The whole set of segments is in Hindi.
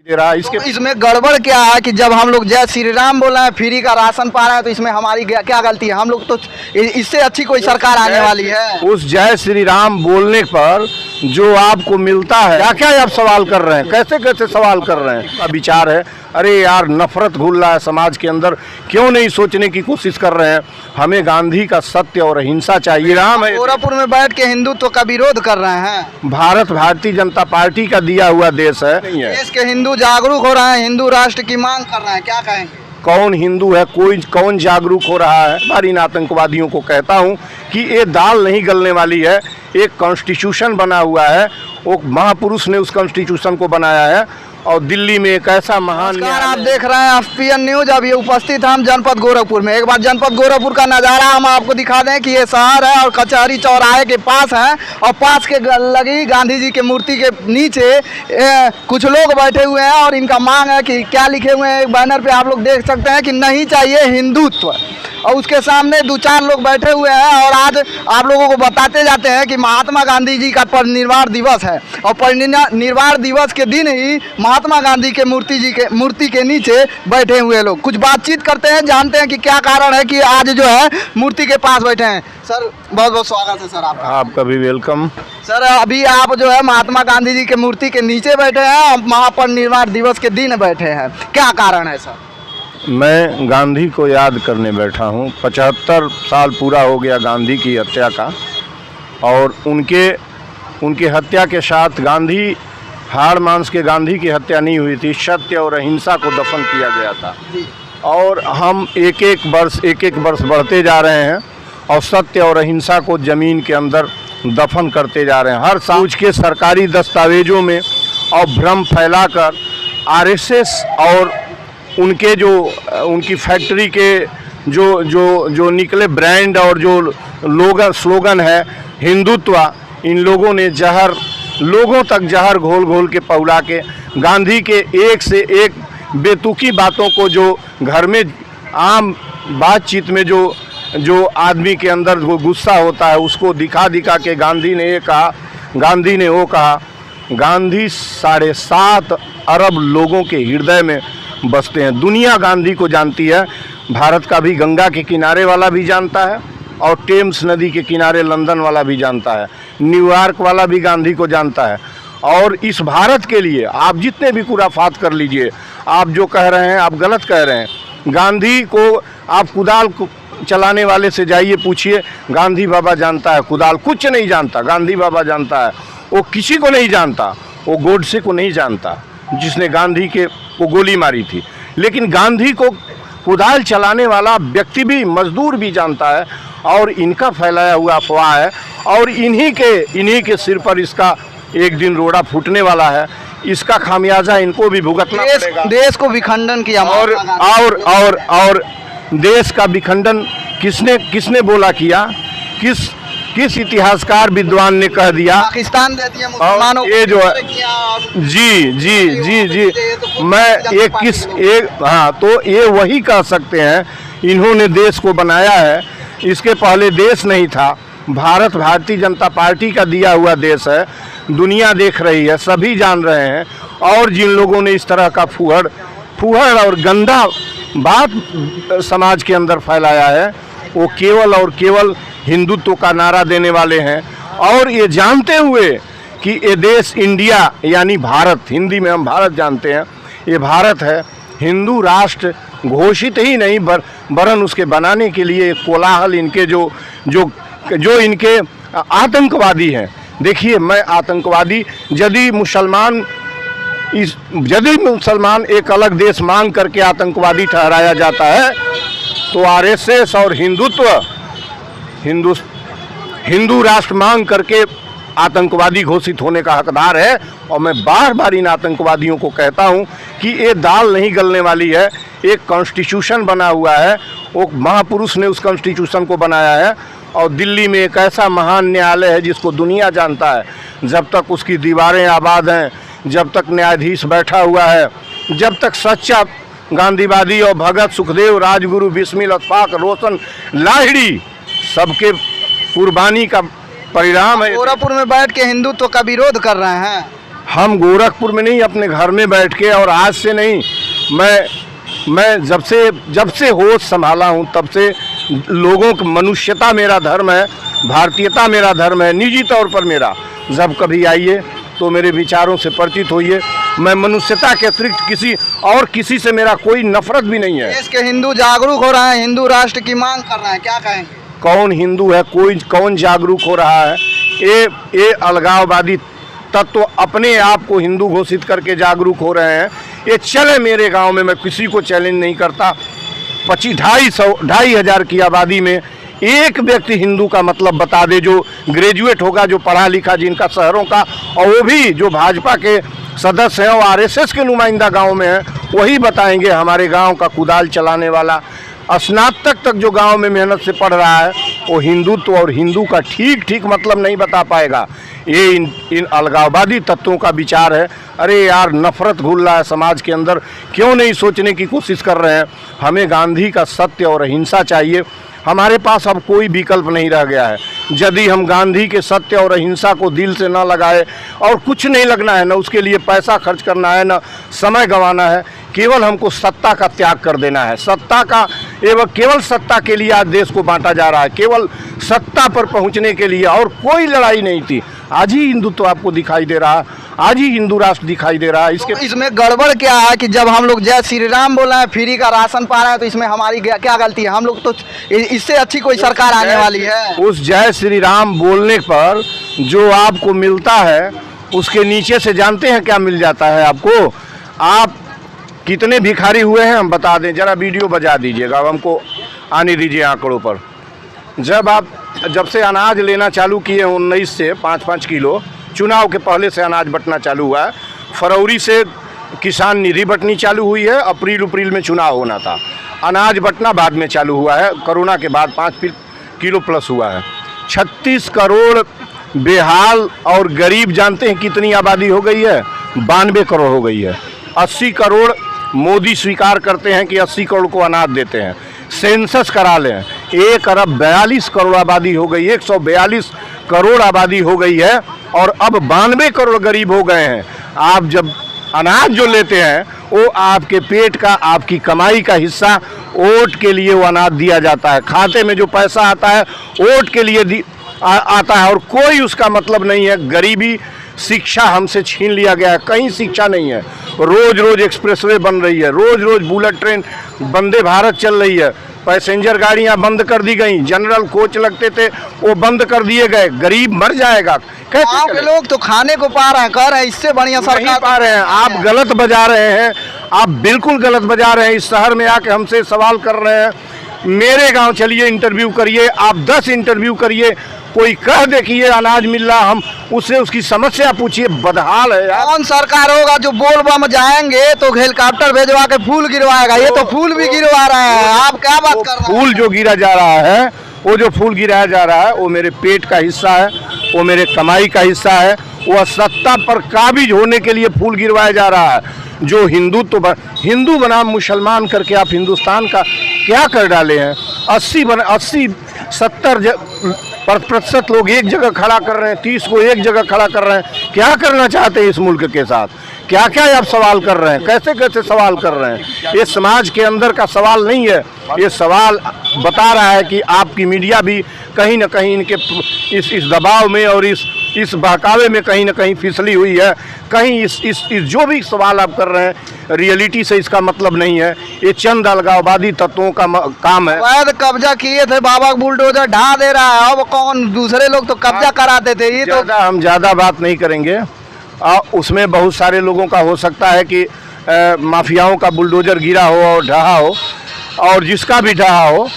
दे रहा है। इसके तो इसमें गड़बड़ क्या है कि जब हम लोग जय श्री राम बोल रहे हैं, फ्री का राशन पा रहे हैं, तो इसमें हमारी क्या गलती है? हम लोग तो इससे अच्छी कोई सरकार आने वाली है। उस जय श्री राम बोलने पर जो आपको मिलता है, क्या क्या आप सवाल कर रहे हैं, कैसे कैसे सवाल कर रहे हैं? का विचार है, अरे यार नफरत घुल रहा है समाज के अंदर, क्यों नहीं सोचने की कोशिश कर रहे हैं? हमें गांधी का सत्य और अहिंसा चाहिए। राम है, गोरखपुर में बैठ के हिंदुत्व का विरोध कर रहे हैं। भारत भारतीय जनता पार्टी का दिया हुआ देश है। नहीं है, देश के हिंदू जागरूक हो रहे हैं, हिंदू राष्ट्र की मांग कर रहे हैं, क्या कहेंगे? कौन हिंदू है, कोई कौन जागरूक हो रहा है? हमारे इन आतंकवादियों को कहता हूं कि ये दाल नहीं गलने वाली है। एक कॉन्स्टिट्यूशन बना हुआ है, वो महापुरुष ने उस कॉन्स्टिट्यूशन को बनाया है, और दिल्ली में एक ऐसा महान आप देख रहे हैं एफपीएन न्यूज। अभी उपस्थित हम जनपद गोरखपुर में। एक बार जनपद गोरखपुर का नज़ारा हम आपको दिखा दें कि ये शहर है और कचहरी चौराहे के पास है, और पास के लगी गांधी जी के मूर्ति के नीचे कुछ लोग बैठे हुए हैं, और इनका मांग है कि क्या लिखे हुए हैं बैनर पे आप लोग देख सकते हैं कि नहीं चाहिए हिंदुत्व, और उसके सामने 2-4 लोग बैठे हुए हैं। और आज आप लोगों को बताते जाते हैं कि महात्मा गांधी जी का परिनिर्वाण दिवस है, और परिनिर्वाण दिवस के दिन ही महात्मा गांधी के मूर्ति के नीचे बैठे हुए लोग कुछ बातचीत करते हैं, जानते हैं कि क्या कारण है कि आज जो है मूर्ति के पास बैठे हैं। सर बहुत बहुत स्वागत है सर आपका भी वेलकम। सर अभी आप जो है महात्मा गांधी जी के मूर्ति के नीचे बैठे हैं और महापरिनिर्वाण दिवस के दिन बैठे हैं, क्या कारण है सर? मैं गांधी को याद करने बैठा हूँ। 75 साल पूरा हो गया गांधी की हत्या का, और उनके हत्या के साथ गांधी हाड़ मांस के गांधी की हत्या नहीं हुई थी, सत्य और अहिंसा को दफन किया गया था। और हम एक एक वर्ष बढ़ते जा रहे हैं, और सत्य और अहिंसा को ज़मीन के अंदर दफन करते जा रहे हैं। हर साल के सरकारी दस्तावेजों में और भ्रम फैलाकर आरएसएस और उनकी फैक्ट्री के जो निकले ब्रांड और जो स्लोगन है हिंदुत्व, इन लोगों ने लोगों तक जहर घोल के पहुला के गांधी के एक से एक बेतुकी बातों को, जो घर में आम बातचीत में जो आदमी के अंदर वो गुस्सा होता है, उसको दिखा के गांधी ने ये कहा, गांधी ने वो कहा। गांधी 7.5 अरब लोगों के हृदय में बसते हैं। दुनिया गांधी को जानती है। भारत का भी गंगा के किनारे वाला भी जानता है, और टेम्स नदी के किनारे लंदन वाला भी जानता है, न्यूयॉर्क वाला भी गांधी को जानता है। और इस भारत के लिए आप जितने भी खुराफात कर लीजिए, आप जो कह रहे हैं आप गलत कह रहे हैं। गांधी को आप कुदाल चलाने वाले से जाइए पूछिए, गांधी बाबा जानता है कुदाल? कुछ नहीं जानता। गांधी बाबा जानता है। वो किसी को नहीं जानता। वो गोडसे को नहीं जानता जिसने गांधी को गोली मारी थी। लेकिन गांधी को कुदाल चलाने वाला व्यक्ति भी, मजदूर भी जानता है, और इनका फैलाया हुआ अफवाह है, और इन्हीं के सिर पर इसका एक दिन रोड़ा फूटने वाला है। इसका खामियाजा इनको भी भुगतना पड़ेगा। देश को विखंडन किया, और देश का विखंडन किसने बोला किया? किस इतिहासकार विद्वान ने कह दिया? पाकिस्तान देती है मुसलमानों ये जो है जी मैं हाँ, तो ये वही कह सकते हैं। इन्होंने देश को बनाया है, इसके पहले देश नहीं था। भारत भारतीय जनता पार्टी का दिया हुआ देश है। दुनिया देख रही है, सभी जान रहे हैं। और जिन लोगों ने इस तरह का फुहड़ और गंदा बात समाज के अंदर फैलाया है, वो केवल और केवल हिंदुत्व का नारा देने वाले हैं, और ये जानते हुए कि ये देश इंडिया यानी भारत, हिंदी में हम भारत जानते हैं, ये भारत है। हिंदू राष्ट्र घोषित ही नहीं वरन उसके बनाने के लिए कोलाहल इनके जो इनके आतंकवादी हैं। देखिए, मैं आतंकवादी यदि मुसलमान एक अलग देश मांग करके आतंकवादी ठहराया जाता है, तो आरएसएस और हिंदू राष्ट्र मांग करके आतंकवादी घोषित होने का हकदार है। और मैं बार इन आतंकवादियों को कहता हूं कि ये दाल नहीं गलने वाली है। एक कॉन्स्टिट्यूशन बना हुआ है, वो महापुरुष ने उस कॉन्स्टिट्यूशन को बनाया है, और दिल्ली में एक ऐसा महान न्यायालय है जिसको दुनिया जानता है। जब तक उसकी दीवारें आबाद हैं, जब तक न्यायाधीश बैठा हुआ है, जब तक सच्चा गांधीवादी और भगत, सुखदेव, राजगुरु, बिस्मिल, अशफाक, रोशन, लाहिड़ी सबके कुर्बानी का परिणाम है। गोरखपुर में बैठ के हिंदुत्व का विरोध कर रहे हैं। हम गोरखपुर में नहीं, अपने घर में बैठ के, और आज से नहीं, मैं जब से होश संभाला हूँ तब से लोगों की मनुष्यता मेरा धर्म है, भारतीयता मेरा धर्म है, निजी तौर पर मेरा। जब कभी आइए तो मेरे विचारों से परिचित होइए। मैं मनुष्यता के अतिरिक्त किसी से मेरा कोई नफरत भी नहीं है। देश के हिंदू जागरूक हो रहे हैं, हिंदू राष्ट्र की मांग कर रहे हैं, क्या कहेंगे? कौन हिंदू है, कौन जागरूक हो रहा है? ये अलगाववादी तत्व अपने आप को हिंदू घोषित करके जागरूक हो रहे हैं। ये चले मेरे गांव में, मैं किसी को चैलेंज नहीं करता। 2,500 की आबादी में एक व्यक्ति हिंदू का मतलब बता दे, जो ग्रेजुएट होगा, जो पढ़ा लिखा, जिनका शहरों का, और वो भी जो भाजपा के सदस्य हैं और आरएसएस के नुमाइंदा गांव में हैं, वही बताएंगे। हमारे गांव का कुदाल चलाने वाला स्नातक तक जो गांव में मेहनत से पढ़ रहा है, वो हिंदुत्व और हिंदू का ठीक मतलब नहीं बता पाएगा। ये इन अलगाववादी तत्वों का विचार है। अरे यार, नफरत घुल रहा है समाज के अंदर, क्यों नहीं सोचने की कोशिश कर रहे हैं? हमें गांधी का सत्य और अहिंसा चाहिए। हमारे पास अब कोई विकल्प नहीं रह गया है। यदि हम गांधी के सत्य और अहिंसा को दिल से न लगाए, और कुछ नहीं लगना है, न उसके लिए पैसा खर्च करना है, न समय गंवाना है, केवल हमको सत्ता का त्याग कर देना है। केवल सत्ता के लिए आज देश को बांटा जा रहा है, केवल सत्ता पर पहुंचने के लिए, और कोई लड़ाई नहीं थी। आज ही हिंदुत्व आपको दिखाई दे रहा है, आज ही हिंदू राष्ट्र दिखाई दे रहा है। इसमें गड़बड़ क्या है कि जब हम लोग जय श्री राम बोल रहे हैं, फ्री का राशन पा रहे हैं, तो इसमें हमारी क्या गलती है? हम लोग तो इससे अच्छी कोई सरकार आने वाली है। उस जय श्री राम बोलने पर जो आपको मिलता है, उसके नीचे से जानते हैं क्या मिल जाता है आपको? आप कितने भिखारी हुए हैं हम बता दें, जरा वीडियो बजा दीजिएगा, अब हमको आने दीजिए आंकड़ों पर। जब से अनाज लेना चालू किए 19 से 5-5 किलो, चुनाव के पहले से अनाज बंटना चालू हुआ है। फरवरी से किसान निधि बंटनी चालू हुई है, अप्रैल में चुनाव होना था। अनाज बंटना बाद में चालू हुआ है, कोरोना के बाद 5 किलो प्लस हुआ है। 36 करोड़ बेहाल और गरीब जानते हैं कितनी आबादी हो गई है? 92 करोड़ हो गई है। 80 करोड़ मोदी स्वीकार करते हैं कि 80 करोड़ को अनाज देते हैं। सेंसस करा लें, 1 अरब 42 करोड़ आबादी हो गई, 142 करोड़ आबादी हो गई है, और अब 92 करोड़ गरीब हो गए हैं। आप जब अनाज जो लेते हैं, वो आपके पेट का, आपकी कमाई का हिस्सा, वोट के लिए वो अनाज दिया जाता है। खाते में जो पैसा आता है, वोट के लिए आता है, और कोई उसका मतलब नहीं है। गरीबी, शिक्षा हमसे छीन लिया गया है, कहीं शिक्षा नहीं है। रोज एक्सप्रेसवे बन रही है, रोज बुलेट ट्रेन, वंदे भारत चल रही है, पैसेंजर गाड़ियां बंद कर दी गई, जनरल कोच लगते थे वो बंद कर दिए गए। गरीब मर जाएगा। गाँव के लोग तो खाने को पा रहे हैं, कह रहे हैं इससे बढ़िया सरकार पा रहे हैं। आप गलत बजा रहे हैं, आप बिल्कुल गलत बजा रहे हैं। इस शहर में आके हमसे सवाल कर रहे हैं। मेरे गांव चलिए, इंटरव्यू करिए, आप 10 इंटरव्यू करिए, कोई कह दे कि ये अनाज मिल रहा, हम उससे उसकी समस्या पूछिए। बदहाल है यार। कौन सरकार होगा जो बोल बम जाएंगे तो हेलीकॉप्टर भेजवा के फूल गिरवाएगा? ये तो फूल भी गिरवा रहे हैं। आप क्या बात कर रहे हैं? फूल जो गिरा जा रहा है, वो जो फूल गिराया जा रहा है, वो मेरे पेट का हिस्सा है, वो मेरे कमाई का हिस्सा है। वो सत्ता पर काबिज होने के लिए फूल गिरवाया जा रहा है। जो हिंदू बनाम मुसलमान करके आप हिंदुस्तान का क्या कर डाले हैं? 80-70% लोग एक जगह खड़ा कर रहे हैं, 30 को एक जगह खड़ा कर रहे हैं। क्या करना चाहते हैं इस मुल्क के साथ? क्या आप सवाल कर रहे हैं? कैसे सवाल कर रहे हैं? ये समाज के अंदर का सवाल नहीं है। ये सवाल बता रहा है कि आपकी मीडिया भी कहीं ना कहीं इनके इस दबाव में और इस बहकावे में कहीं ना कहीं फिसली हुई है। कहीं इस जो भी सवाल आप कर रहे हैं, रियलिटी से इसका मतलब नहीं है। ये चंद अलगाववादी तत्वों का काम है। वैध कब्जा किए थे, बाबा बुलडोजर ढा दे रहा है। अब कौन? दूसरे लोग तो कब्जा कराते थे। ये तो हम ज़्यादा बात नहीं करेंगे। उसमें बहुत सारे लोगों का हो सकता है कि माफियाओं का बुलडोजर गिरा हो और ढहा हो, और जिसका भी ढहा हो,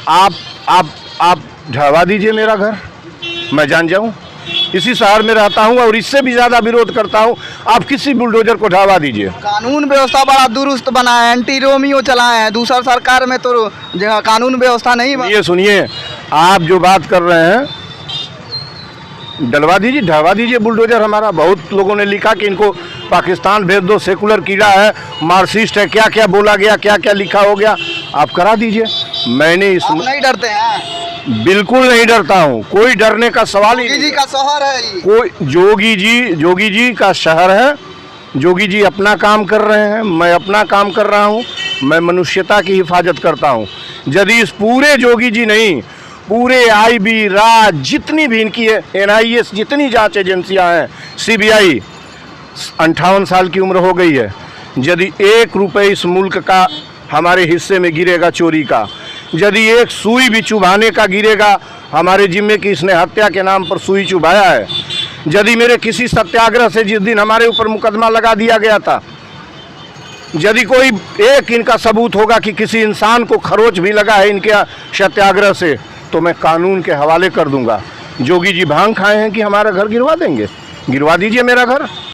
आप ढहवा दीजिए मेरा घर, मैं जान जाऊं। इसी शहर में रहता हूं और इससे भी ज़्यादा विरोध करता हूं। आप किसी बुलडोजर को ढहवा दीजिए। कानून व्यवस्था बड़ा दुरुस्त बना है, एंटी रोमियो चलाए हैं। दूसरा सरकार में तो कानून व्यवस्था नहीं बना। ये सुनिए, आप जो बात कर रहे हैं, डलवा दीजिए, ढहवा दीजिए बुलडोजर हमारा। बहुत लोगों ने लिखा कि इनको पाकिस्तान भेज दो, सेकुलर कीड़ा है, मार्क्सिस्ट है, क्या क्या बोला गया, क्या क्या लिखा हो गया। आप करा दीजिए। मैंने आप नहीं डरते हैं? बिल्कुल नहीं डरता हूँ, कोई डरने का सवाल ही योगी नहीं जी का शहर है ये। कोई जोगी जी का शहर है। जोगी जी अपना काम कर रहे हैं, मैं अपना काम कर रहा हूँ। मैं मनुष्यता की हिफाजत करता हूँ। यदि इस पूरे जोगी जी नहीं, पूरे आईबी, राज, जितनी भी इनकी NIS, जितनी जांच एजेंसियां हैं, CBI, 58 साल की उम्र हो गई है। यदि 1 रुपये इस मुल्क का हमारे हिस्से में गिरेगा चोरी का, यदि एक सुई भी चुभाने का गिरेगा हमारे जिम्मे की इसने हत्या के नाम पर सुई चुभाया है, यदि मेरे किसी सत्याग्रह से जिस दिन हमारे ऊपर मुकदमा लगा दिया गया था, यदि कोई एक इनका सबूत होगा कि किसी इंसान को खरोच भी लगा है इनके सत्याग्रह से, तो मैं कानून के हवाले कर दूंगा। जोगी जी भांग खाए हैं कि हमारा घर गिरवा देंगे? गिरवा दीजिए मेरा घर।